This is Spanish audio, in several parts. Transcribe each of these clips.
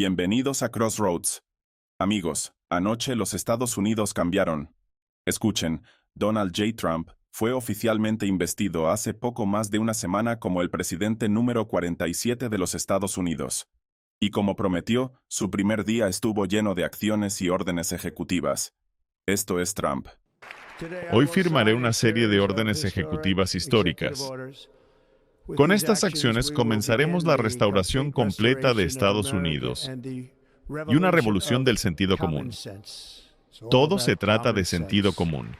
Bienvenidos a Crossroads. Amigos, anoche los Estados Unidos cambiaron. Escuchen, Donald J. Trump fue oficialmente investido hace poco más de una semana como el presidente número 47 de los Estados Unidos. Y como prometió, su primer día estuvo lleno de acciones y órdenes ejecutivas. Esto es Trump. Hoy firmaré una serie de órdenes ejecutivas históricas. Con estas acciones comenzaremos la restauración completa de Estados Unidos y una revolución del sentido común. Todo se trata de sentido común.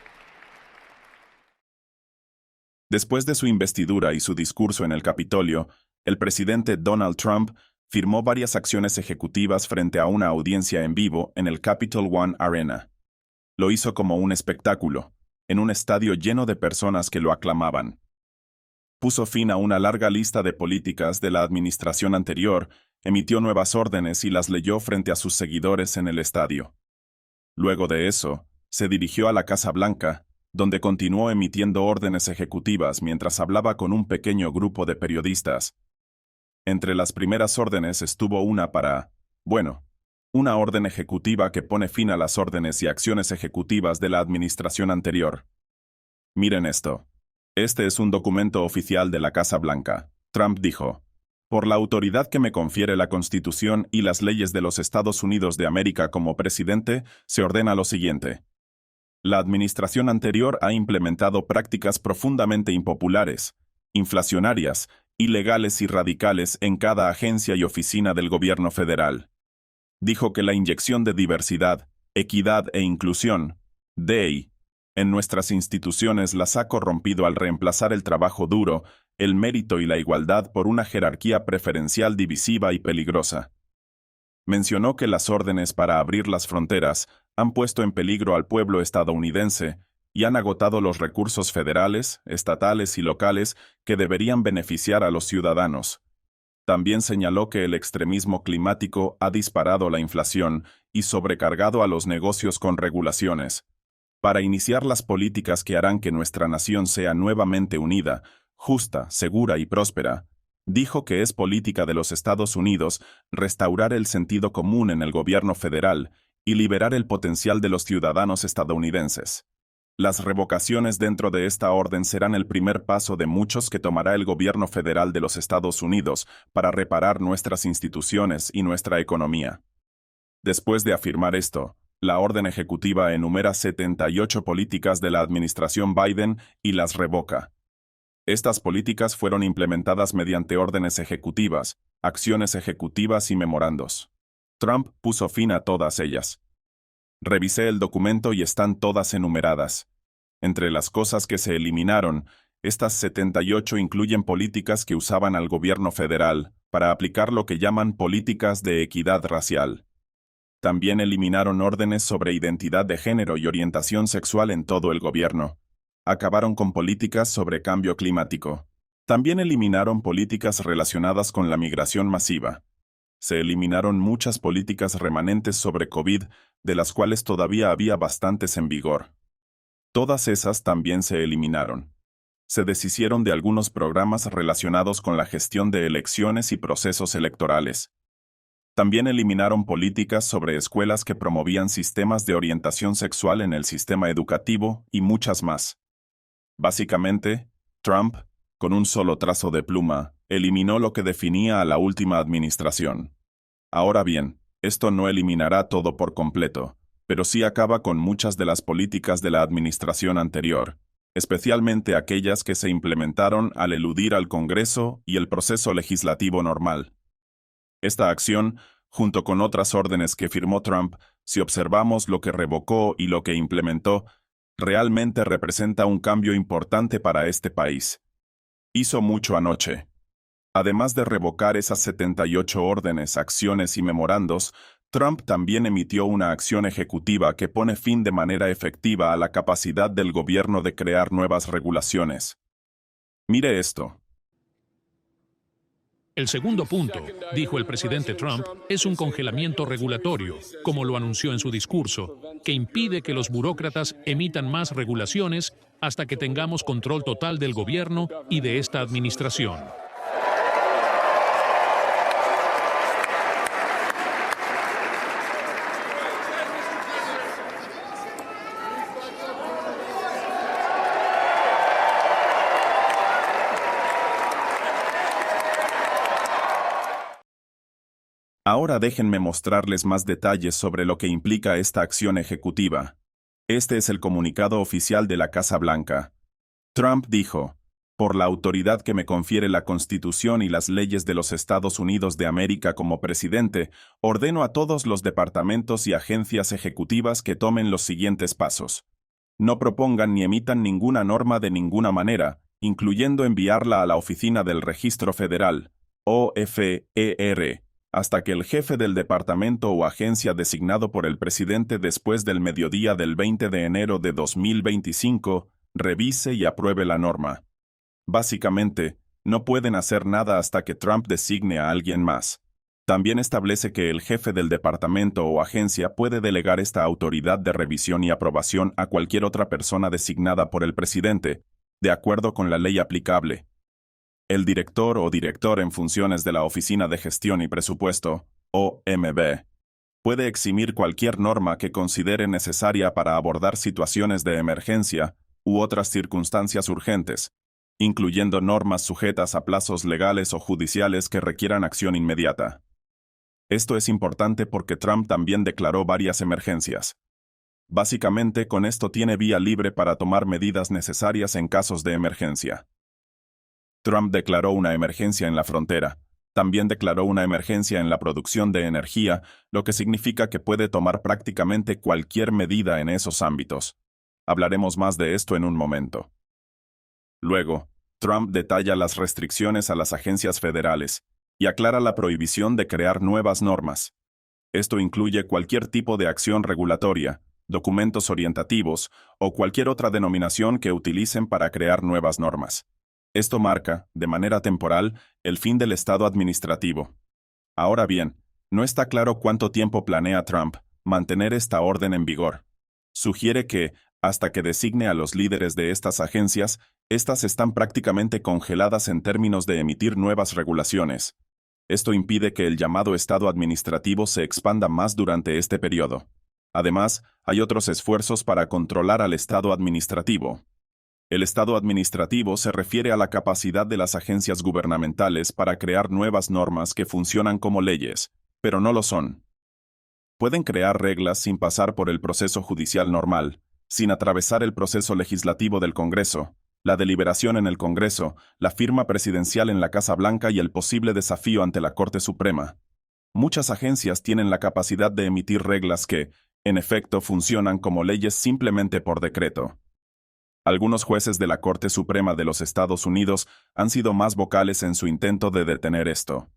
Después de su investidura y su discurso en el Capitolio, el presidente Donald Trump firmó varias acciones ejecutivas frente a una audiencia en vivo en el Capital One Arena. Lo hizo como un espectáculo, en un estadio lleno de personas que lo aclamaban. Puso fin a una larga lista de políticas de la administración anterior, emitió nuevas órdenes y las leyó frente a sus seguidores en el estadio. Luego de eso, se dirigió a la Casa Blanca, donde continuó emitiendo órdenes ejecutivas mientras hablaba con un pequeño grupo de periodistas. Entre las primeras órdenes estuvo una orden ejecutiva que pone fin a las órdenes y acciones ejecutivas de la administración anterior. Miren esto. Este es un documento oficial de la Casa Blanca. Trump dijo: por la autoridad que me confiere la Constitución y las leyes de los Estados Unidos de América como presidente, se ordena lo siguiente. La administración anterior ha implementado prácticas profundamente impopulares, inflacionarias, ilegales y radicales en cada agencia y oficina del gobierno federal. Dijo que la inyección de diversidad, equidad e inclusión, DEI, en nuestras instituciones las ha corrompido al reemplazar el trabajo duro, el mérito y la igualdad por una jerarquía preferencial divisiva y peligrosa. Mencionó que las órdenes para abrir las fronteras han puesto en peligro al pueblo estadounidense y han agotado los recursos federales, estatales y locales que deberían beneficiar a los ciudadanos. También señaló que el extremismo climático ha disparado la inflación y sobrecargado a los negocios con regulaciones. Para iniciar las políticas que harán que nuestra nación sea nuevamente unida, justa, segura y próspera, dijo que es política de los Estados Unidos restaurar el sentido común en el gobierno federal y liberar el potencial de los ciudadanos estadounidenses. Las revocaciones dentro de esta orden serán el primer paso de muchos que tomará el gobierno federal de los Estados Unidos para reparar nuestras instituciones y nuestra economía. Después de afirmar esto, la orden ejecutiva enumera 78 políticas de la administración Biden y las revoca. Estas políticas fueron implementadas mediante órdenes ejecutivas, acciones ejecutivas y memorandos. Trump puso fin a todas ellas. Revisé el documento y están todas enumeradas. Entre las cosas que se eliminaron, estas 78 incluyen políticas que usaban al gobierno federal para aplicar lo que llaman políticas de equidad racial. También eliminaron órdenes sobre identidad de género y orientación sexual en todo el gobierno. Acabaron con políticas sobre cambio climático. También eliminaron políticas relacionadas con la migración masiva. Se eliminaron muchas políticas remanentes sobre COVID, de las cuales todavía había bastantes en vigor. Todas esas también se eliminaron. Se deshicieron de algunos programas relacionados con la gestión de elecciones y procesos electorales. También eliminaron políticas sobre escuelas que promovían sistemas de orientación sexual en el sistema educativo y muchas más. Básicamente, Trump, con un solo trazo de pluma, eliminó lo que definía a la última administración. Ahora bien, esto no eliminará todo por completo, pero sí acaba con muchas de las políticas de la administración anterior, especialmente aquellas que se implementaron al eludir al Congreso y el proceso legislativo normal. Esta acción, junto con otras órdenes que firmó Trump, si observamos lo que revocó y lo que implementó, realmente representa un cambio importante para este país. Hizo mucho anoche. Además de revocar esas 78 órdenes, acciones y memorandos, Trump también emitió una acción ejecutiva que pone fin de manera efectiva a la capacidad del gobierno de crear nuevas regulaciones. Mire esto. El segundo punto, dijo el presidente Trump, es un congelamiento regulatorio, como lo anunció en su discurso, que impide que los burócratas emitan más regulaciones hasta que tengamos control total del gobierno y de esta administración. Ahora déjenme mostrarles más detalles sobre lo que implica esta acción ejecutiva. Este es el comunicado oficial de la Casa Blanca. Trump dijo: por la autoridad que me confiere la Constitución y las leyes de los Estados Unidos de América como presidente, ordeno a todos los departamentos y agencias ejecutivas que tomen los siguientes pasos. No propongan ni emitan ninguna norma de ninguna manera, incluyendo enviarla a la Oficina del Registro Federal, OFER, hasta que el jefe del departamento o agencia designado por el presidente después del mediodía del 20 de enero de 2025 revise y apruebe la norma. Básicamente, no pueden hacer nada hasta que Trump designe a alguien más. También establece que el jefe del departamento o agencia puede delegar esta autoridad de revisión y aprobación a cualquier otra persona designada por el presidente, de acuerdo con la ley aplicable. El director o director en funciones de la Oficina de Gestión y Presupuesto, OMB, puede eximir cualquier norma que considere necesaria para abordar situaciones de emergencia u otras circunstancias urgentes, incluyendo normas sujetas a plazos legales o judiciales que requieran acción inmediata. Esto es importante porque Trump también declaró varias emergencias. Básicamente, con esto tiene vía libre para tomar medidas necesarias en casos de emergencia. Trump declaró una emergencia en la frontera. También declaró una emergencia en la producción de energía, lo que significa que puede tomar prácticamente cualquier medida en esos ámbitos. Hablaremos más de esto en un momento. Luego, Trump detalla las restricciones a las agencias federales y aclara la prohibición de crear nuevas normas. Esto incluye cualquier tipo de acción regulatoria, documentos orientativos o cualquier otra denominación que utilicen para crear nuevas normas. Esto marca, de manera temporal, el fin del estado administrativo. Ahora bien, no está claro cuánto tiempo planea Trump mantener esta orden en vigor. Sugiere que, hasta que designe a los líderes de estas agencias, estas están prácticamente congeladas en términos de emitir nuevas regulaciones. Esto impide que el llamado estado administrativo se expanda más durante este periodo. Además, hay otros esfuerzos para controlar al estado administrativo. El estado administrativo se refiere a la capacidad de las agencias gubernamentales para crear nuevas normas que funcionan como leyes, pero no lo son. Pueden crear reglas sin pasar por el proceso judicial normal, sin atravesar el proceso legislativo del Congreso, la deliberación en el Congreso, la firma presidencial en la Casa Blanca y el posible desafío ante la Corte Suprema. Muchas agencias tienen la capacidad de emitir reglas que, en efecto, funcionan como leyes simplemente por decreto. Algunos jueces de la Corte Suprema de los Estados Unidos han sido más vocales en su intento de detener esto.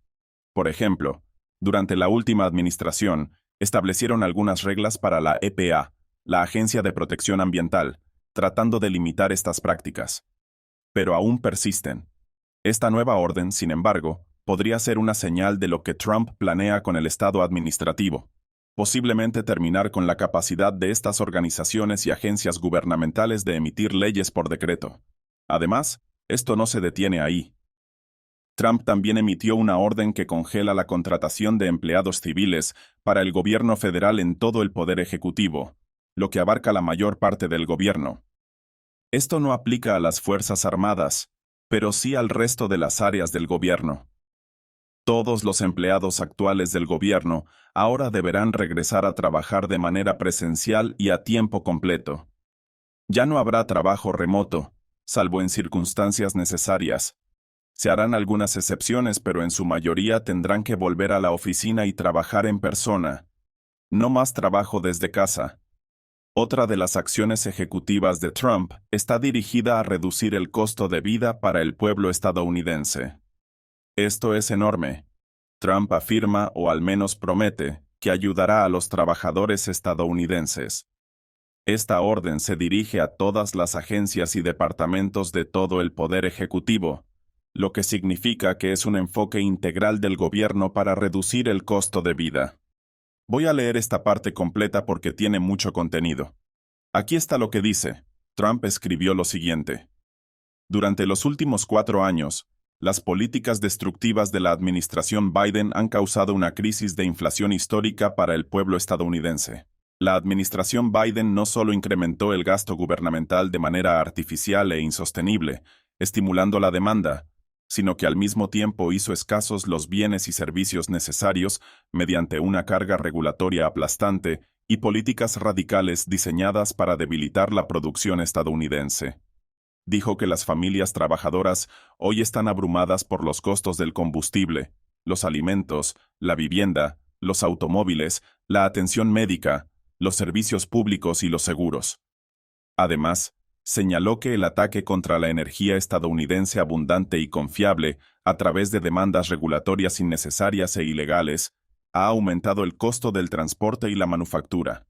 Por ejemplo, durante la última administración, establecieron algunas reglas para la EPA, la Agencia de Protección Ambiental, tratando de limitar estas prácticas. Pero aún persisten. Esta nueva orden, sin embargo, podría ser una señal de lo que Trump planea con el estado administrativo, posiblemente terminar con la capacidad de estas organizaciones y agencias gubernamentales de emitir leyes por decreto. Además, esto no se detiene ahí. Trump también emitió una orden que congela la contratación de empleados civiles para el gobierno federal en todo el poder ejecutivo, lo que abarca la mayor parte del gobierno. Esto no aplica a las Fuerzas Armadas, pero sí al resto de las áreas del gobierno. Todos los empleados actuales del gobierno ahora deberán regresar a trabajar de manera presencial y a tiempo completo. Ya no habrá trabajo remoto, salvo en circunstancias necesarias. Se harán algunas excepciones, pero en su mayoría tendrán que volver a la oficina y trabajar en persona. No más trabajo desde casa. Otra de las acciones ejecutivas de Trump está dirigida a reducir el costo de vida para el pueblo estadounidense. Esto es enorme. Trump afirma, o al menos promete, que ayudará a los trabajadores estadounidenses. Esta orden se dirige a todas las agencias y departamentos de todo el poder ejecutivo, lo que significa que es un enfoque integral del gobierno para reducir el costo de vida. Voy a leer esta parte completa porque tiene mucho contenido. Aquí está lo que dice. Trump escribió lo siguiente. Durante los últimos 4 años, las políticas destructivas de la administración Biden han causado una crisis de inflación histórica para el pueblo estadounidense. La administración Biden no solo incrementó el gasto gubernamental de manera artificial e insostenible, estimulando la demanda, sino que al mismo tiempo hizo escasos los bienes y servicios necesarios mediante una carga regulatoria aplastante y políticas radicales diseñadas para debilitar la producción estadounidense. Dijo que las familias trabajadoras hoy están abrumadas por los costos del combustible, los alimentos, la vivienda, los automóviles, la atención médica, los servicios públicos y los seguros. Además, señaló que el ataque contra la energía estadounidense abundante y confiable, a través de demandas regulatorias innecesarias e ilegales, ha aumentado el costo del transporte y la manufactura.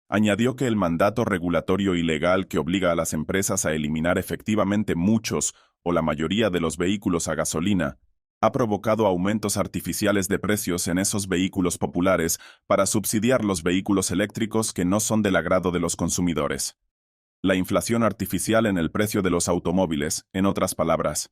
Añadió que el mandato regulatorio ilegal que obliga a las empresas a eliminar efectivamente muchos o la mayoría de los vehículos a gasolina ha provocado aumentos artificiales de precios en esos vehículos populares para subsidiar los vehículos eléctricos que no son del agrado de los consumidores. La inflación artificial en el precio de los automóviles, en otras palabras.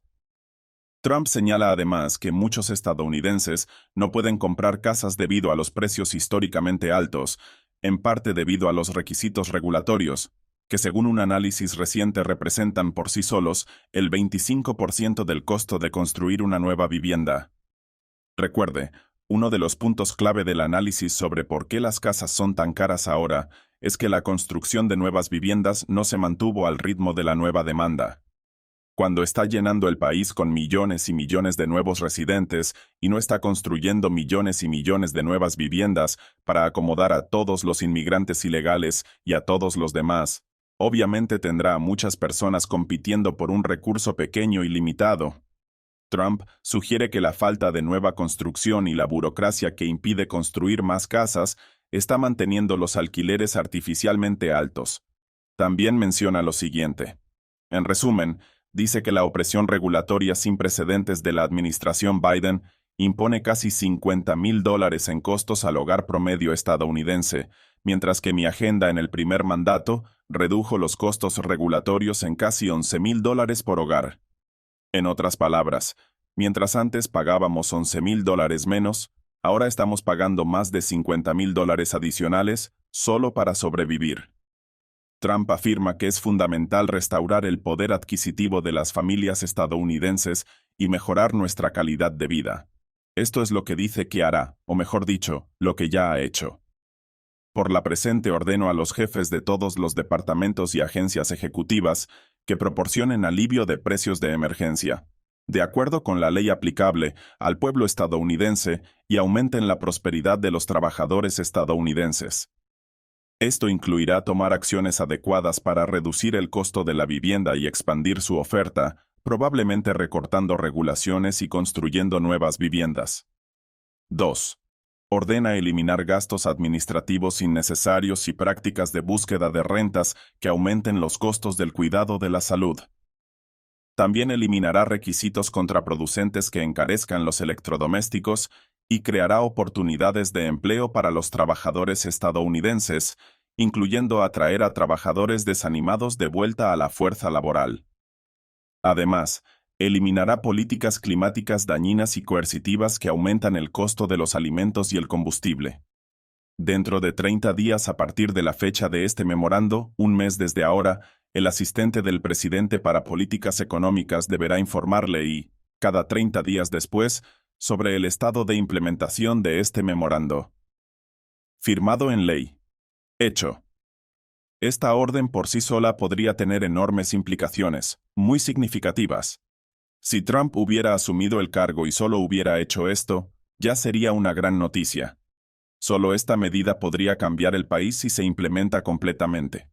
Trump señala además que muchos estadounidenses no pueden comprar casas debido a los precios históricamente altos, en parte debido a los requisitos regulatorios, que según un análisis reciente representan por sí solos el 25% del costo de construir una nueva vivienda. Recuerde, uno de los puntos clave del análisis sobre por qué las casas son tan caras ahora es que la construcción de nuevas viviendas no se mantuvo al ritmo de la nueva demanda. Cuando está llenando el país con millones y millones de nuevos residentes y no está construyendo millones y millones de nuevas viviendas para acomodar a todos los inmigrantes ilegales y a todos los demás, obviamente tendrá a muchas personas compitiendo por un recurso pequeño y limitado. Trump sugiere que la falta de nueva construcción y la burocracia que impide construir más casas está manteniendo los alquileres artificialmente altos. También menciona lo siguiente. En resumen, dice que la opresión regulatoria sin precedentes de la administración Biden impone casi $50,000 en costos al hogar promedio estadounidense, mientras que mi agenda en el primer mandato redujo los costos regulatorios en casi $11,000 por hogar. En otras palabras, mientras antes pagábamos $11,000 menos, ahora estamos pagando más de $50,000 adicionales solo para sobrevivir. Trump afirma que es fundamental restaurar el poder adquisitivo de las familias estadounidenses y mejorar nuestra calidad de vida. Esto es lo que dice que hará, o mejor dicho, lo que ya ha hecho. Por la presente ordeno a los jefes de todos los departamentos y agencias ejecutivas que proporcionen alivio de precios de emergencia, de acuerdo con la ley aplicable al pueblo estadounidense, y aumenten la prosperidad de los trabajadores estadounidenses. Esto incluirá tomar acciones adecuadas para reducir el costo de la vivienda y expandir su oferta, probablemente recortando regulaciones y construyendo nuevas viviendas. 2. Ordena eliminar gastos administrativos innecesarios y prácticas de búsqueda de rentas que aumenten los costos del cuidado de la salud. También eliminará requisitos contraproducentes que encarezcan los electrodomésticos y creará oportunidades de empleo para los trabajadores estadounidenses, incluyendo atraer a trabajadores desanimados de vuelta a la fuerza laboral. Además, eliminará políticas climáticas dañinas y coercitivas que aumentan el costo de los alimentos y el combustible. Dentro de 30 días a partir de la fecha de este memorando, un mes desde ahora, el asistente del presidente para políticas económicas deberá informarle y, cada 30 días después, sobre el estado de implementación de este memorando. Firmado en ley. Hecho. Esta orden por sí sola podría tener enormes implicaciones, muy significativas. Si Trump hubiera asumido el cargo y solo hubiera hecho esto, ya sería una gran noticia. Solo esta medida podría cambiar el país si se implementa completamente.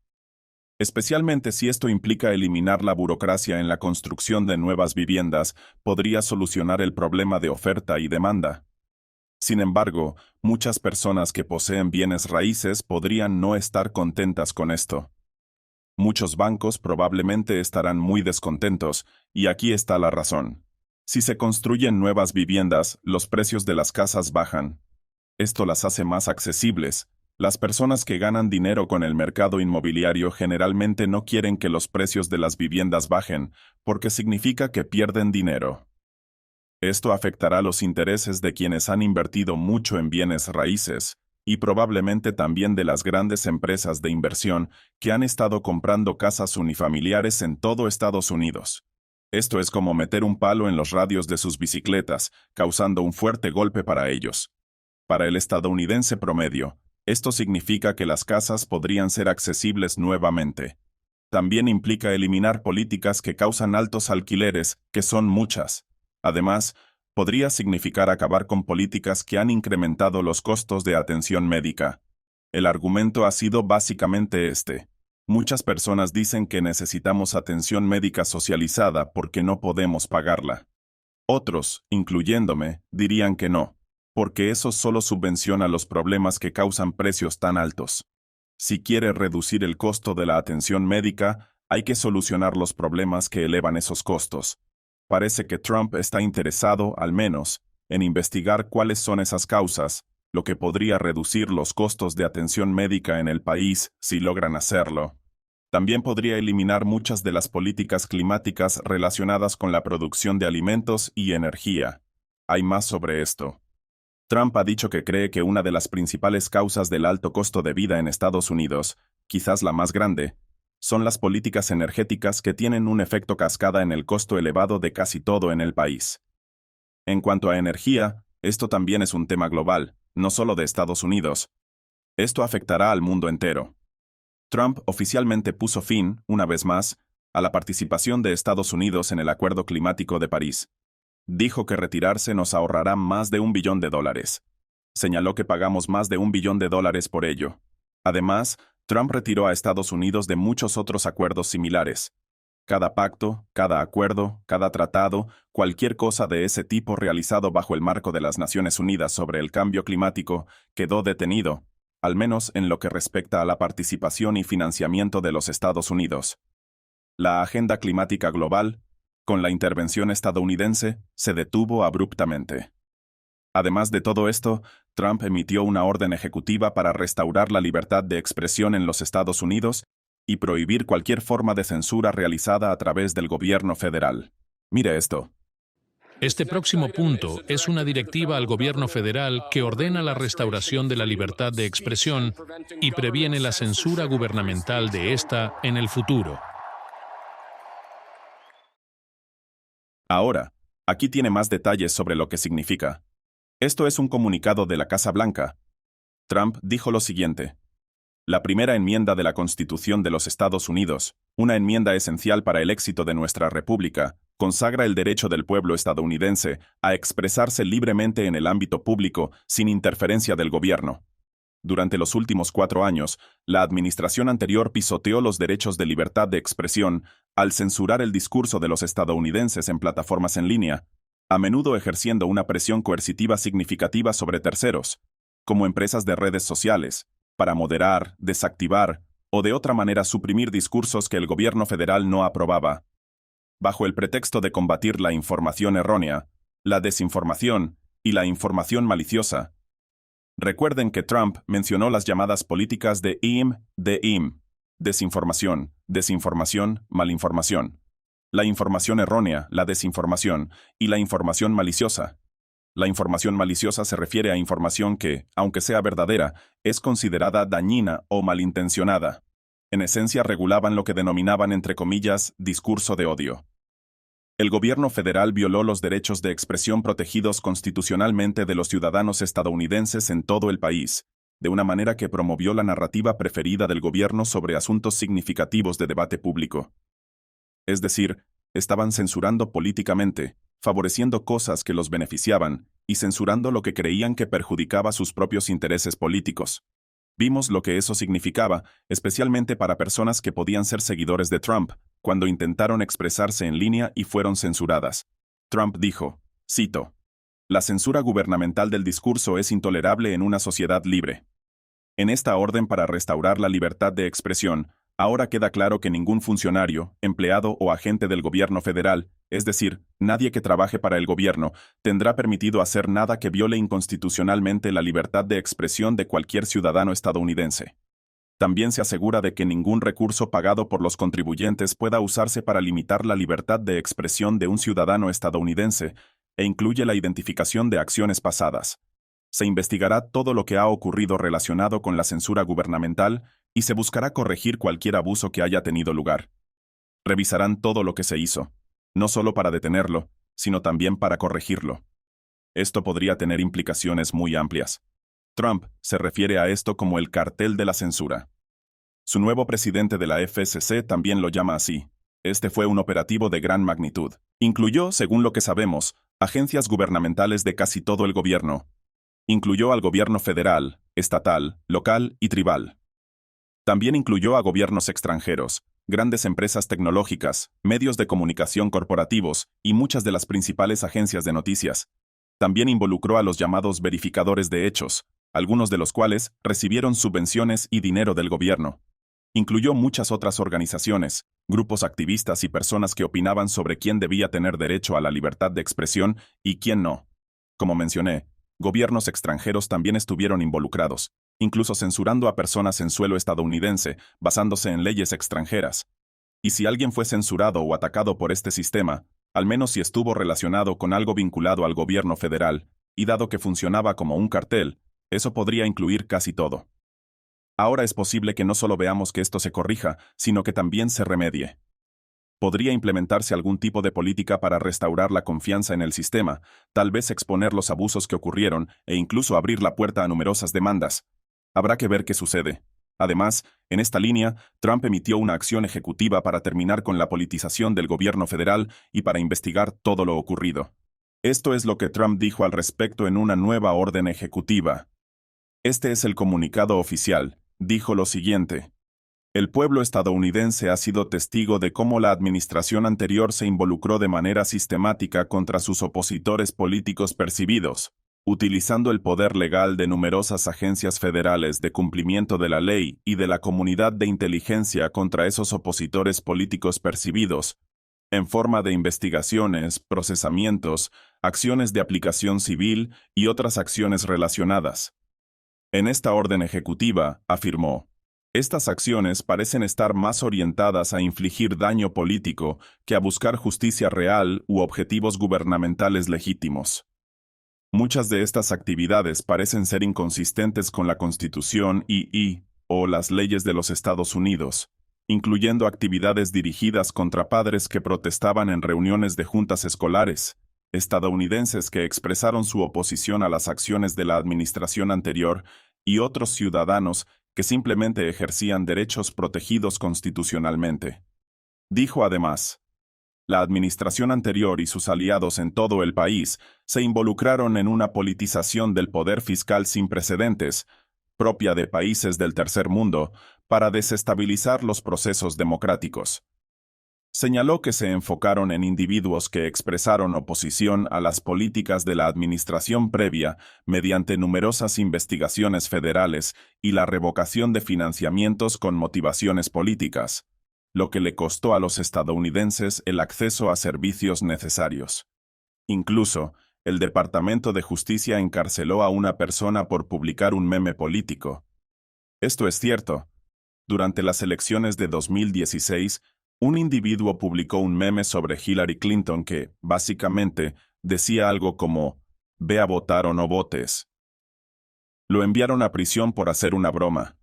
Especialmente si esto implica eliminar la burocracia en la construcción de nuevas viviendas, podría solucionar el problema de oferta y demanda. Sin embargo, muchas personas que poseen bienes raíces podrían no estar contentas con esto. Muchos bancos probablemente estarán muy descontentos, y aquí está la razón. Si se construyen nuevas viviendas, los precios de las casas bajan. Esto las hace más accesibles. Las personas que ganan dinero con el mercado inmobiliario generalmente no quieren que los precios de las viviendas bajen, porque significa que pierden dinero. Esto afectará los intereses de quienes han invertido mucho en bienes raíces, y probablemente también de las grandes empresas de inversión que han estado comprando casas unifamiliares en todo Estados Unidos. Esto es como meter un palo en los radios de sus bicicletas, causando un fuerte golpe para ellos. Para el estadounidense promedio, esto significa que las casas podrían ser accesibles nuevamente. También implica eliminar políticas que causan altos alquileres, que son muchas. Además, podría significar acabar con políticas que han incrementado los costos de atención médica. El argumento ha sido básicamente este. Muchas personas dicen que necesitamos atención médica socializada porque no podemos pagarla. Otros, incluyéndome, dirían que no, porque eso solo subvenciona los problemas que causan precios tan altos. Si quiere reducir el costo de la atención médica, hay que solucionar los problemas que elevan esos costos. Parece que Trump está interesado, al menos, en investigar cuáles son esas causas, lo que podría reducir los costos de atención médica en el país si logran hacerlo. También podría eliminar muchas de las políticas climáticas relacionadas con la producción de alimentos y energía. Hay más sobre esto. Trump ha dicho que cree que una de las principales causas del alto costo de vida en Estados Unidos, quizás la más grande, son las políticas energéticas que tienen un efecto cascada en el costo elevado de casi todo en el país. En cuanto a energía, esto también es un tema global, no solo de Estados Unidos. Esto afectará al mundo entero. Trump oficialmente puso fin, una vez más, a la participación de Estados Unidos en el Acuerdo Climático de París. Dijo que retirarse nos ahorrará más de $1 billón. Señaló que pagamos más de $1 billón por ello. Además, Trump retiró a Estados Unidos de muchos otros acuerdos similares. Cada pacto, cada acuerdo, cada tratado, cualquier cosa de ese tipo realizado bajo el marco de las Naciones Unidas sobre el cambio climático quedó detenido, al menos en lo que respecta a la participación y financiamiento de los Estados Unidos. La agenda climática global, con la intervención estadounidense, se detuvo abruptamente. Además de todo esto, Trump emitió una orden ejecutiva para restaurar la libertad de expresión en los Estados Unidos y prohibir cualquier forma de censura realizada a través del gobierno federal. Mire esto. Este próximo punto es una directiva al gobierno federal que ordena la restauración de la libertad de expresión y previene la censura gubernamental de esta en el futuro. Ahora, aquí tiene más detalles sobre lo que significa. Esto es un comunicado de la Casa Blanca. Trump dijo lo siguiente. La primera enmienda de la Constitución de los Estados Unidos, una enmienda esencial para el éxito de nuestra República, consagra el derecho del pueblo estadounidense a expresarse libremente en el ámbito público sin interferencia del gobierno. Durante los últimos 4 años, la administración anterior pisoteó los derechos de libertad de expresión al censurar el discurso de los estadounidenses en plataformas en línea, a menudo ejerciendo una presión coercitiva significativa sobre terceros, como empresas de redes sociales, para moderar, desactivar o de otra manera suprimir discursos que el gobierno federal no aprobaba. Bajo el pretexto de combatir la información errónea, la desinformación y la información maliciosa. Recuerden que Trump mencionó las llamadas políticas de DIM, desinformación, desinformación, malinformación. La información errónea, la desinformación, y la información maliciosa. La información maliciosa se refiere a información que, aunque sea verdadera, es considerada dañina o malintencionada. En esencia regulaban lo que denominaban entre comillas discurso de odio. El gobierno federal violó los derechos de expresión protegidos constitucionalmente de los ciudadanos estadounidenses en todo el país, de una manera que promovió la narrativa preferida del gobierno sobre asuntos significativos de debate público. Es decir, estaban censurando políticamente, favoreciendo cosas que los beneficiaban y censurando lo que creían que perjudicaba sus propios intereses políticos. Vimos lo que eso significaba, especialmente para personas que podían ser seguidores de Trump, cuando intentaron expresarse en línea y fueron censuradas. Trump dijo, cito, «La censura gubernamental del discurso es intolerable en una sociedad libre». En esta orden para restaurar la libertad de expresión, ahora queda claro que ningún funcionario, empleado o agente del gobierno federal, es decir, nadie que trabaje para el gobierno, tendrá permitido hacer nada que viole inconstitucionalmente la libertad de expresión de cualquier ciudadano estadounidense. También se asegura de que ningún recurso pagado por los contribuyentes pueda usarse para limitar la libertad de expresión de un ciudadano estadounidense, e incluye la identificación de acciones pasadas. Se investigará todo lo que ha ocurrido relacionado con la censura gubernamental y se buscará corregir cualquier abuso que haya tenido lugar. Revisarán todo lo que se hizo. no solo para detenerlo, sino también para corregirlo. Esto podría tener implicaciones muy amplias. Trump se refiere a esto como el cartel de la censura. Su nuevo presidente de la FCC también lo llama así. Este fue un operativo de gran magnitud. Incluyó, según lo que sabemos, agencias gubernamentales de casi todo el gobierno. Incluyó al gobierno federal, estatal, local y tribal. También incluyó a gobiernos extranjeros, grandes empresas tecnológicas, medios de comunicación corporativos y muchas de las principales agencias de noticias. También involucró a los llamados verificadores de hechos, algunos de los cuales recibieron subvenciones y dinero del gobierno. Incluyó muchas otras organizaciones, grupos activistas y personas que opinaban sobre quién debía tener derecho a la libertad de expresión y quién no. Como mencioné, gobiernos extranjeros también estuvieron involucrados, incluso censurando a personas en suelo estadounidense, basándose en leyes extranjeras. Y si alguien fue censurado o atacado por este sistema, al menos si estuvo relacionado con algo vinculado al gobierno federal, y dado que funcionaba como un cartel, eso podría incluir casi todo. Ahora es posible que no solo veamos que esto se corrija, sino que también se remedie. Podría implementarse algún tipo de política para restaurar la confianza en el sistema, tal vez exponer los abusos que ocurrieron e incluso abrir la puerta a numerosas demandas. Habrá que ver qué sucede. Además, en esta línea, Trump emitió una acción ejecutiva para terminar con la politización del gobierno federal y para investigar todo lo ocurrido. Esto es lo que Trump dijo al respecto en una nueva orden ejecutiva. Este es el comunicado oficial. Dijo lo siguiente: el pueblo estadounidense ha sido testigo de cómo la administración anterior se involucró de manera sistemática contra sus opositores políticos percibidos, utilizando el poder legal de numerosas agencias federales de cumplimiento de la ley y de la comunidad de inteligencia contra esos opositores políticos percibidos, en forma de investigaciones, procesamientos, acciones de aplicación civil y otras acciones relacionadas. En esta orden ejecutiva, afirmó, estas acciones parecen estar más orientadas a infligir daño político que a buscar justicia real u objetivos gubernamentales legítimos. Muchas de estas actividades parecen ser inconsistentes con la Constitución o las leyes de los Estados Unidos, incluyendo actividades dirigidas contra padres que protestaban en reuniones de juntas escolares, estadounidenses que expresaron su oposición a las acciones de la administración anterior y otros ciudadanos que simplemente ejercían derechos protegidos constitucionalmente. Dijo además, la administración anterior y sus aliados en todo el país se involucraron en una politización del poder fiscal sin precedentes, propia de países del tercer mundo, para desestabilizar los procesos democráticos. Señaló que se enfocaron en individuos que expresaron oposición a las políticas de la administración previa mediante numerosas investigaciones federales y la revocación de financiamientos con motivaciones políticas, lo que le costó a los estadounidenses el acceso a servicios necesarios. Incluso, el Departamento de Justicia encarceló a una persona por publicar un meme político. Esto es cierto. Durante las elecciones de 2016, un individuo publicó un meme sobre Hillary Clinton que, básicamente, decía algo como, «Ve a votar o no votes». Lo enviaron a prisión por hacer una broma.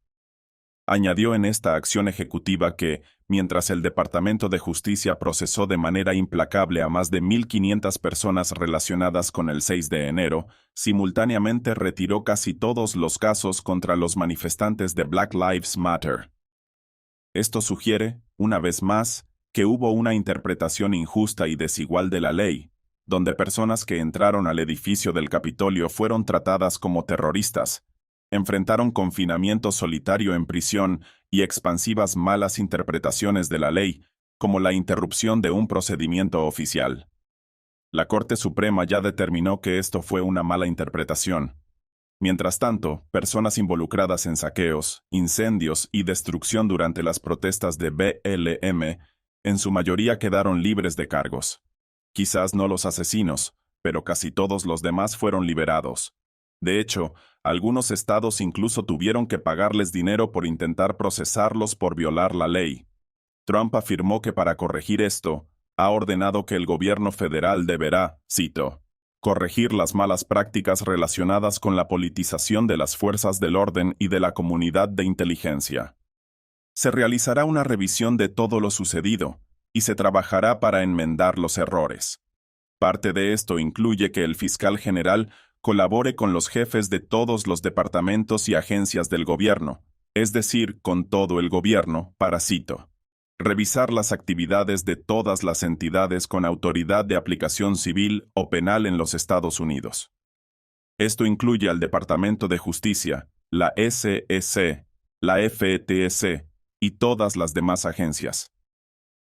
Añadió en esta acción ejecutiva que, mientras el Departamento de Justicia procesó de manera implacable a más de 1.500 personas relacionadas con el 6 de enero, simultáneamente retiró casi todos los casos contra los manifestantes de Black Lives Matter. Esto sugiere, una vez más, que hubo una interpretación injusta y desigual de la ley, donde personas que entraron al edificio del Capitolio fueron tratadas como terroristas, enfrentaron confinamiento solitario en prisión y expansivas malas interpretaciones de la ley, como la interrupción de un procedimiento oficial. La Corte Suprema ya determinó que esto fue una mala interpretación. Mientras tanto, personas involucradas en saqueos, incendios y destrucción durante las protestas de BLM, en su mayoría quedaron libres de cargos. Quizás no los asesinos, pero casi todos los demás fueron liberados. De hecho, algunos estados incluso tuvieron que pagarles dinero por intentar procesarlos por violar la ley. Trump afirmó que para corregir esto, ha ordenado que el gobierno federal deberá, cito, corregir las malas prácticas relacionadas con la politización de las fuerzas del orden y de la comunidad de inteligencia. Se realizará una revisión de todo lo sucedido, y se trabajará para enmendar los errores. Parte de esto incluye que el fiscal general colabore con los jefes de todos los departamentos y agencias del gobierno, es decir, con todo el gobierno, para, cito, revisar las actividades de todas las entidades con autoridad de aplicación civil o penal en los Estados Unidos. Esto incluye al Departamento de Justicia, la SEC, la FTC y todas las demás agencias.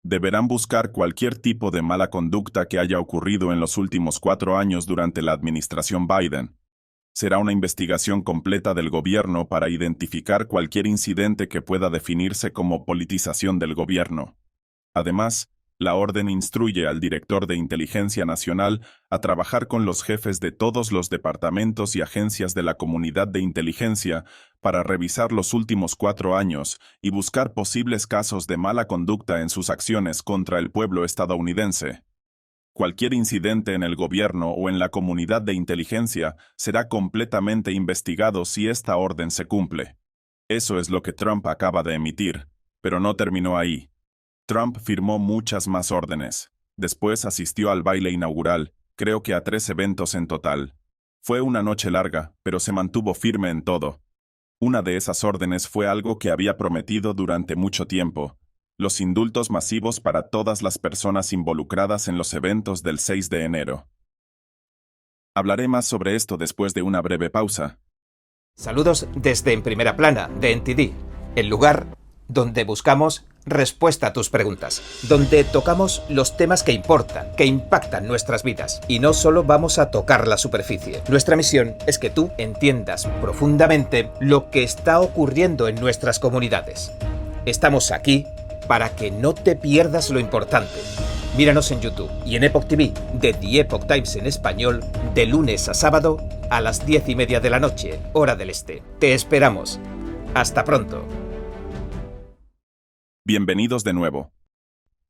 Deberán buscar cualquier tipo de mala conducta que haya ocurrido en los últimos 4 años durante la administración Biden. Será una investigación completa del gobierno para identificar cualquier incidente que pueda definirse como politización del gobierno. Además, la orden instruye al director de Inteligencia Nacional a trabajar con los jefes de todos los departamentos y agencias de la comunidad de inteligencia para revisar los últimos 4 años y buscar posibles casos de mala conducta en sus acciones contra el pueblo estadounidense. Cualquier incidente en el gobierno o en la comunidad de inteligencia será completamente investigado si esta orden se cumple. Eso es lo que Trump acaba de emitir, pero no terminó ahí. Trump firmó muchas más órdenes. Después asistió al baile inaugural, creo que a 3 eventos en total. Fue una noche larga, pero se mantuvo firme en todo. Una de esas órdenes fue algo que había prometido durante mucho tiempo: los indultos masivos para todas las personas involucradas en los eventos del 6 de enero. Hablaré más sobre esto después de una breve pausa. Saludos desde En Primera Plana, de NTD, el lugar donde buscamos respuesta a tus preguntas, donde tocamos los temas que importan, que impactan nuestras vidas, y no solo vamos a tocar la superficie. Nuestra misión es que tú entiendas profundamente lo que está ocurriendo en nuestras comunidades. Estamos aquí para que no te pierdas lo importante. Míranos en YouTube y en Epoch TV, de The Epoch Times en español, de lunes a sábado a las 10:30 de la noche, hora del este. Te esperamos. Hasta pronto. Bienvenidos de nuevo.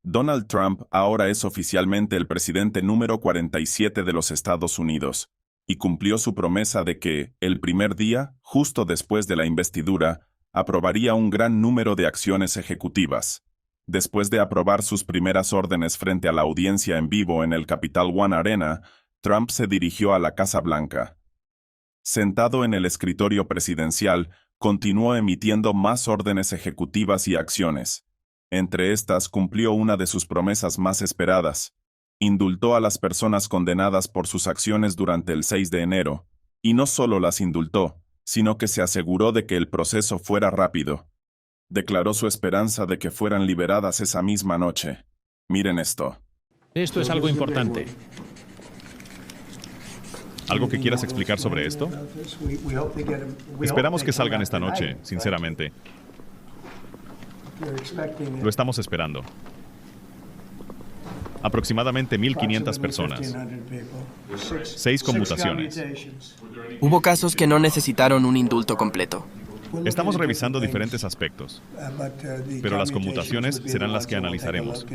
Donald Trump ahora es oficialmente el presidente número 47 de los Estados Unidos, y cumplió su promesa de que, el primer día, justo después de la investidura, aprobaría un gran número de acciones ejecutivas. Después de aprobar sus primeras órdenes frente a la audiencia en vivo en el Capital One Arena, Trump se dirigió a la Casa Blanca. Sentado en el escritorio presidencial, continuó emitiendo más órdenes ejecutivas y acciones. Entre estas, cumplió una de sus promesas más esperadas. Indultó a las personas condenadas por sus acciones durante el 6 de enero, y no solo las indultó, sino que se aseguró de que el proceso fuera rápido. Declaró su esperanza de que fueran liberadas esa misma noche. Miren esto. Esto es algo importante. ¿Algo que quieras explicar sobre esto? Esperamos que salgan esta noche, sinceramente. Lo estamos esperando. Aproximadamente 1.500 personas. 6 conmutaciones. Hubo casos que no necesitaron un indulto completo. Estamos revisando diferentes aspectos, pero las conmutaciones serán las que analizaremos.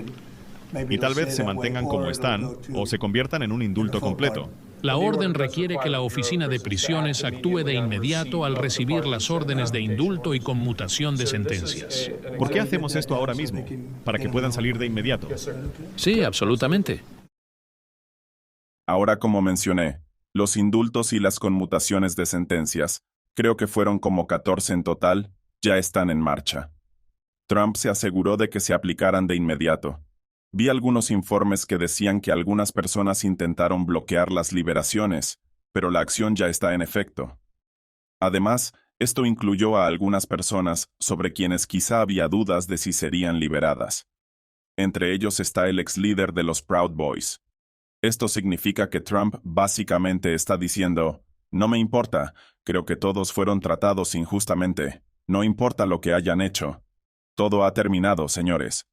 Y tal vez se mantengan como están o se conviertan en un indulto completo. La orden requiere que la Oficina de Prisiones actúe de inmediato al recibir las órdenes de indulto y conmutación de sentencias. ¿Por qué hacemos esto ahora mismo? ¿Para que puedan salir de inmediato? Sí, absolutamente. Ahora, como mencioné, los indultos y las conmutaciones de sentencias, creo que fueron como 14 en total, ya están en marcha. Trump se aseguró de que se aplicaran de inmediato. Vi algunos informes que decían que algunas personas intentaron bloquear las liberaciones, pero la acción ya está en efecto. Además, esto incluyó a algunas personas sobre quienes quizá había dudas de si serían liberadas. Entre ellos está el ex líder de los Proud Boys. Esto significa que Trump básicamente está diciendo: no me importa, creo que todos fueron tratados injustamente, no importa lo que hayan hecho. Todo ha terminado, señores.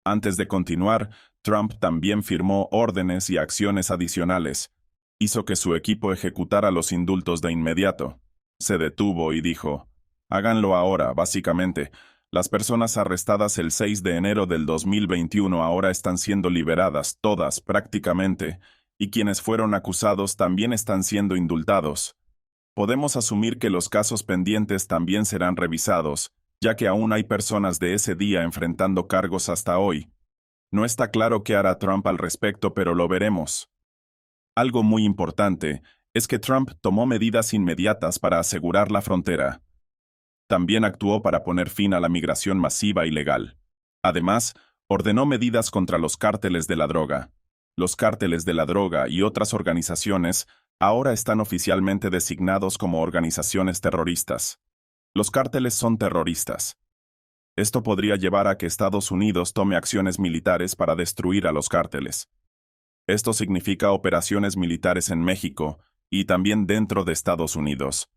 Antes de continuar, Trump también firmó órdenes y acciones adicionales. Hizo que su equipo ejecutara los indultos de inmediato. Se detuvo y dijo: háganlo ahora, básicamente. Las personas arrestadas el 6 de enero del 2021 ahora están siendo liberadas, todas, prácticamente, y quienes fueron acusados también están siendo indultados. Podemos asumir que los casos pendientes también serán revisados, ya que aún hay personas de ese día enfrentando cargos hasta hoy. No está claro qué hará Trump al respecto, pero lo veremos. Algo muy importante es que Trump tomó medidas inmediatas para asegurar la frontera. También actuó para poner fin a la migración masiva ilegal. Además, ordenó medidas contra los cárteles de la droga. Los cárteles de la droga y otras organizaciones ahora están oficialmente designados como organizaciones terroristas. Los cárteles son terroristas. Esto podría llevar a que Estados Unidos tome acciones militares para destruir a los cárteles. Esto significa operaciones militares en México y también dentro de Estados Unidos.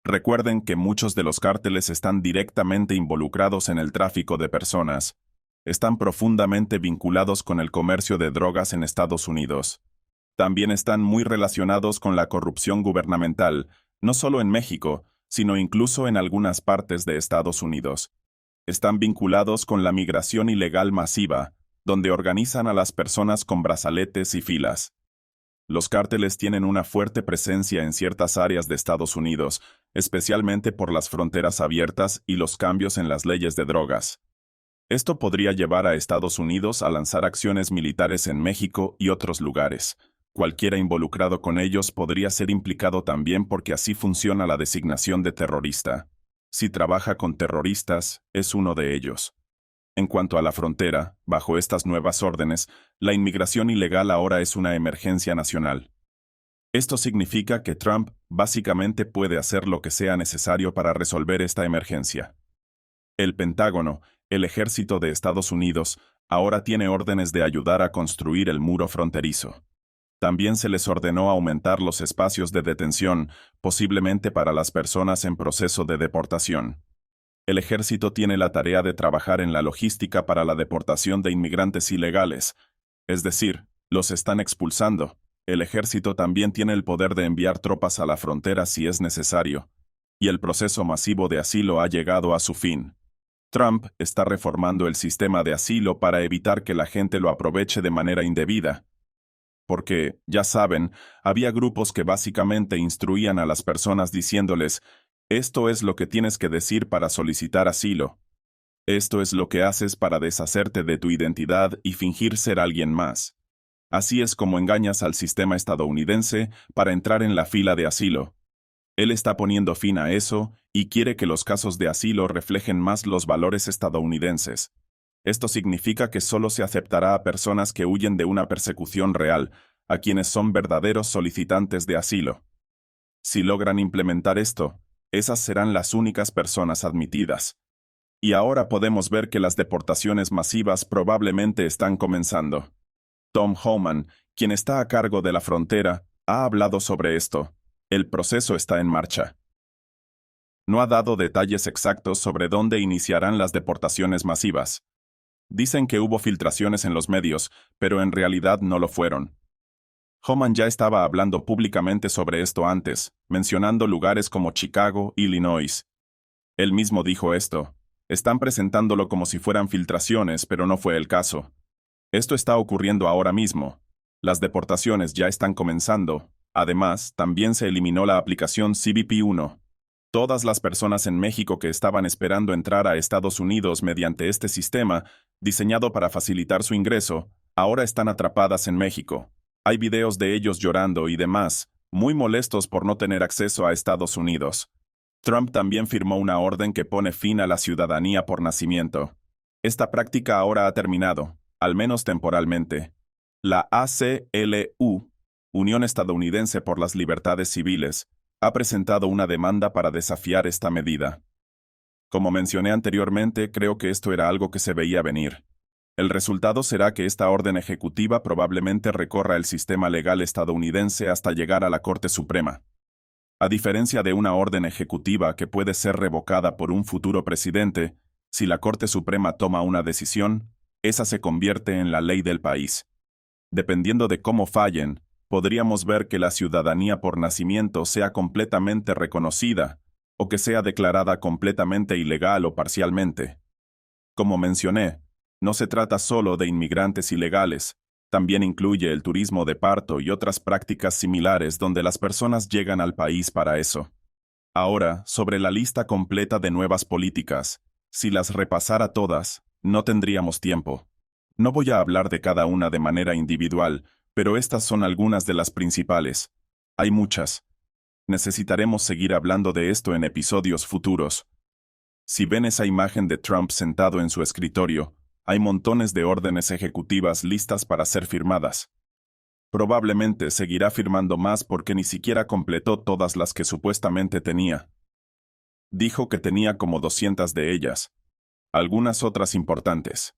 Recuerden que muchos de los cárteles están directamente involucrados en el tráfico de personas. Están profundamente vinculados con el comercio de drogas en Estados Unidos. También están muy relacionados con la corrupción gubernamental, no solo en México, sino incluso en algunas partes de Estados Unidos. Están vinculados con la migración ilegal masiva, donde organizan a las personas con brazaletes y filas. Los cárteles tienen una fuerte presencia en ciertas áreas de Estados Unidos, especialmente por las fronteras abiertas y los cambios en las leyes de drogas. Esto podría llevar a Estados Unidos a lanzar acciones militares en México y otros lugares. Cualquiera involucrado con ellos podría ser implicado también porque así funciona la designación de terrorista. Si trabaja con terroristas, es uno de ellos. En cuanto a la frontera, bajo estas nuevas órdenes, la inmigración ilegal ahora es una emergencia nacional. Esto significa que Trump básicamente puede hacer lo que sea necesario para resolver esta emergencia. El Pentágono, el ejército de Estados Unidos, ahora tiene órdenes de ayudar a construir el muro fronterizo. También se les ordenó aumentar los espacios de detención, posiblemente para las personas en proceso de deportación. El ejército tiene la tarea de trabajar en la logística para la deportación de inmigrantes ilegales, es decir, los están expulsando. El ejército también tiene el poder de enviar tropas a la frontera si es necesario, y el proceso masivo de asilo ha llegado a su fin. Trump está reformando el sistema de asilo para evitar que la gente lo aproveche de manera indebida. Porque, ya saben, había grupos que básicamente instruían a las personas diciéndoles: esto es lo que tienes que decir para solicitar asilo. Esto es lo que haces para deshacerte de tu identidad y fingir ser alguien más. Así es como engañas al sistema estadounidense para entrar en la fila de asilo. Él está poniendo fin a eso y quiere que los casos de asilo reflejen más los valores estadounidenses. Esto significa que solo se aceptará a personas que huyen de una persecución real, a quienes son verdaderos solicitantes de asilo. Si logran implementar esto, esas serán las únicas personas admitidas. Y ahora podemos ver que las deportaciones masivas probablemente están comenzando. Tom Homan, quien está a cargo de la frontera, ha hablado sobre esto. El proceso está en marcha. No ha dado detalles exactos sobre dónde iniciarán las deportaciones masivas. Dicen que hubo filtraciones en los medios, pero en realidad no lo fueron. Homan ya estaba hablando públicamente sobre esto antes, mencionando lugares como Chicago, Illinois. Él mismo dijo esto. Están presentándolo como si fueran filtraciones, pero no fue el caso. Esto está ocurriendo ahora mismo. Las deportaciones ya están comenzando. Además, también se eliminó la aplicación CBP-1. Todas las personas en México que estaban esperando entrar a Estados Unidos mediante este sistema, diseñado para facilitar su ingreso, ahora están atrapadas en México. Hay videos de ellos llorando y demás, muy molestos por no tener acceso a Estados Unidos. Trump también firmó una orden que pone fin a la ciudadanía por nacimiento. Esta práctica ahora ha terminado, al menos temporalmente. La ACLU, Unión Estadounidense por las Libertades Civiles, ha presentado una demanda para desafiar esta medida. Como mencioné anteriormente, creo que esto era algo que se veía venir. El resultado será que esta orden ejecutiva probablemente recorra el sistema legal estadounidense hasta llegar a la Corte Suprema. A diferencia de una orden ejecutiva que puede ser revocada por un futuro presidente, si la Corte Suprema toma una decisión, esa se convierte en la ley del país. Dependiendo de cómo fallen, podríamos ver que la ciudadanía por nacimiento sea completamente reconocida, o que sea declarada completamente ilegal o parcialmente. Como mencioné, no se trata solo de inmigrantes ilegales, también incluye el turismo de parto y otras prácticas similares donde las personas llegan al país para eso. Ahora, sobre la lista completa de nuevas políticas, si las repasara todas, no tendríamos tiempo. No voy a hablar de cada una de manera individual, pero estas son algunas de las principales. Hay muchas. Necesitaremos seguir hablando de esto en episodios futuros. Si ven esa imagen de Trump sentado en su escritorio, hay montones de órdenes ejecutivas listas para ser firmadas. Probablemente seguirá firmando más porque ni siquiera completó todas las que supuestamente tenía. Dijo que tenía como 200 de ellas. Algunas otras importantes.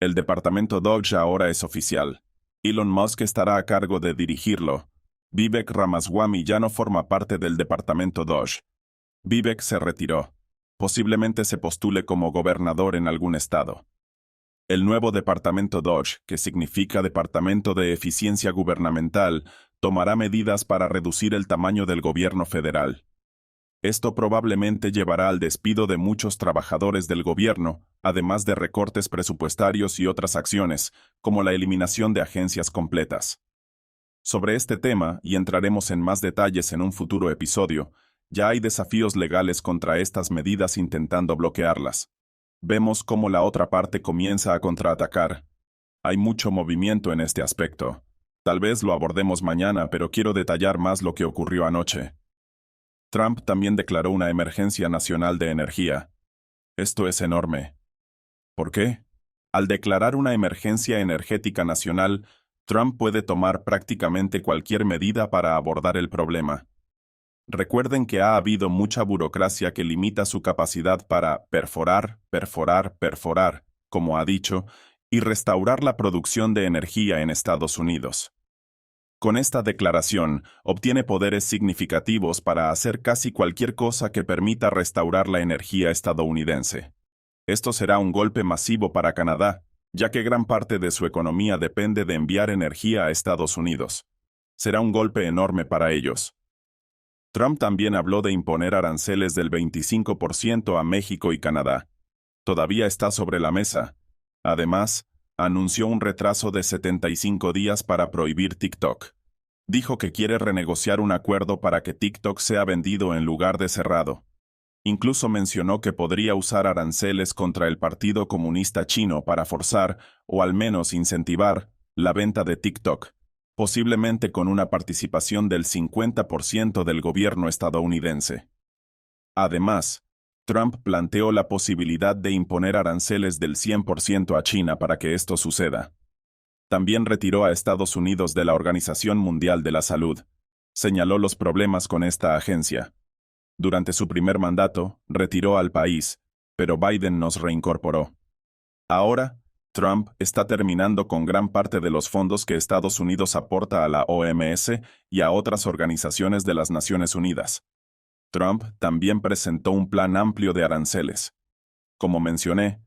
El departamento DOGE ahora es oficial. Elon Musk estará a cargo de dirigirlo. Vivek Ramaswamy ya no forma parte del departamento DOGE. Vivek se retiró. Posiblemente se postule como gobernador en algún estado. El nuevo departamento DOGE, que significa Departamento de Eficiencia Gubernamental, tomará medidas para reducir el tamaño del gobierno federal. Esto probablemente llevará al despido de muchos trabajadores del gobierno, además de recortes presupuestarios y otras acciones, como la eliminación de agencias completas. Sobre este tema, y entraremos en más detalles en un futuro episodio, ya hay desafíos legales contra estas medidas intentando bloquearlas. Vemos cómo la otra parte comienza a contraatacar. Hay mucho movimiento en este aspecto. Tal vez lo abordemos mañana, pero quiero detallar más lo que ocurrió anoche. Trump también declaró una emergencia nacional de energía. Esto es enorme. ¿Por qué? Al declarar una emergencia energética nacional, Trump puede tomar prácticamente cualquier medida para abordar el problema. Recuerden que ha habido mucha burocracia que limita su capacidad para perforar, como ha dicho, y restaurar la producción de energía en Estados Unidos. Con esta declaración, obtiene poderes significativos para hacer casi cualquier cosa que permita restaurar la energía estadounidense. Esto será un golpe masivo para Canadá, ya que gran parte de su economía depende de enviar energía a Estados Unidos. Será un golpe enorme para ellos. Trump también habló de imponer aranceles del 25% a México y Canadá. Todavía está sobre la mesa. Además, anunció un retraso de 75 días para prohibir TikTok. Dijo que quiere renegociar un acuerdo para que TikTok sea vendido en lugar de cerrado. Incluso mencionó que podría usar aranceles contra el Partido Comunista Chino para forzar, o al menos incentivar, la venta de TikTok, posiblemente con una participación del 50% del gobierno estadounidense. Además, Trump planteó la posibilidad de imponer aranceles del 100% a China para que esto suceda. También retiró a Estados Unidos de la Organización Mundial de la Salud. Señaló los problemas con esta agencia. Durante su primer mandato, retiró al país, pero Biden nos reincorporó. Ahora, Trump está terminando con gran parte de los fondos que Estados Unidos aporta a la OMS y a otras organizaciones de las Naciones Unidas. Trump también presentó un plan amplio de aranceles. Como mencioné,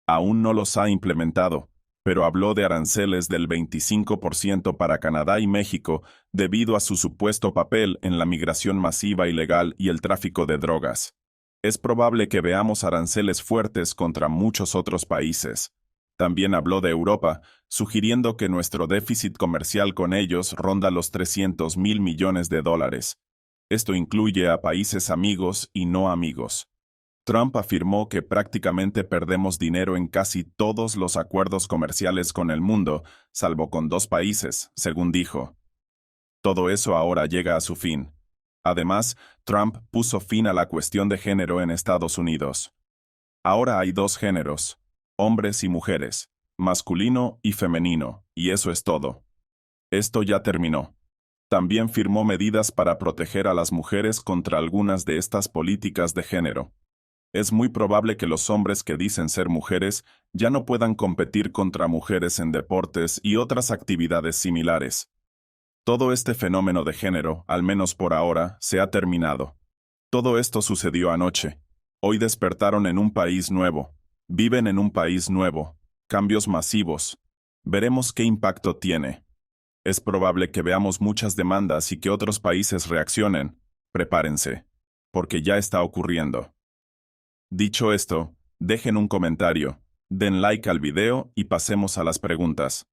aún no los ha implementado, pero habló de aranceles del 25% para Canadá y México debido a su supuesto papel en la migración masiva ilegal y el tráfico de drogas. Es probable que veamos aranceles fuertes contra muchos otros países. También habló de Europa, sugiriendo que nuestro déficit comercial con ellos ronda los $300,000 millones. Esto incluye a países amigos y no amigos. Trump afirmó que prácticamente perdemos dinero en casi todos los acuerdos comerciales con el mundo, salvo con 2 países, según dijo. Todo eso ahora llega a su fin. Además, Trump puso fin a la cuestión de género en Estados Unidos. Ahora hay 2 géneros, hombres y mujeres, masculino y femenino, y eso es todo. Esto ya terminó. También firmó medidas para proteger a las mujeres contra algunas de estas políticas de género. Es muy probable que los hombres que dicen ser mujeres ya no puedan competir contra mujeres en deportes y otras actividades similares. Todo este fenómeno de género, al menos por ahora, se ha terminado. Todo esto sucedió anoche. Hoy despertaron en un país nuevo. Viven en un país nuevo. Cambios masivos. Veremos qué impacto tiene. Es probable que veamos muchas demandas y que otros países reaccionen. Prepárense, porque ya está ocurriendo. Dicho esto, dejen un comentario, den like al video y pasemos a las preguntas.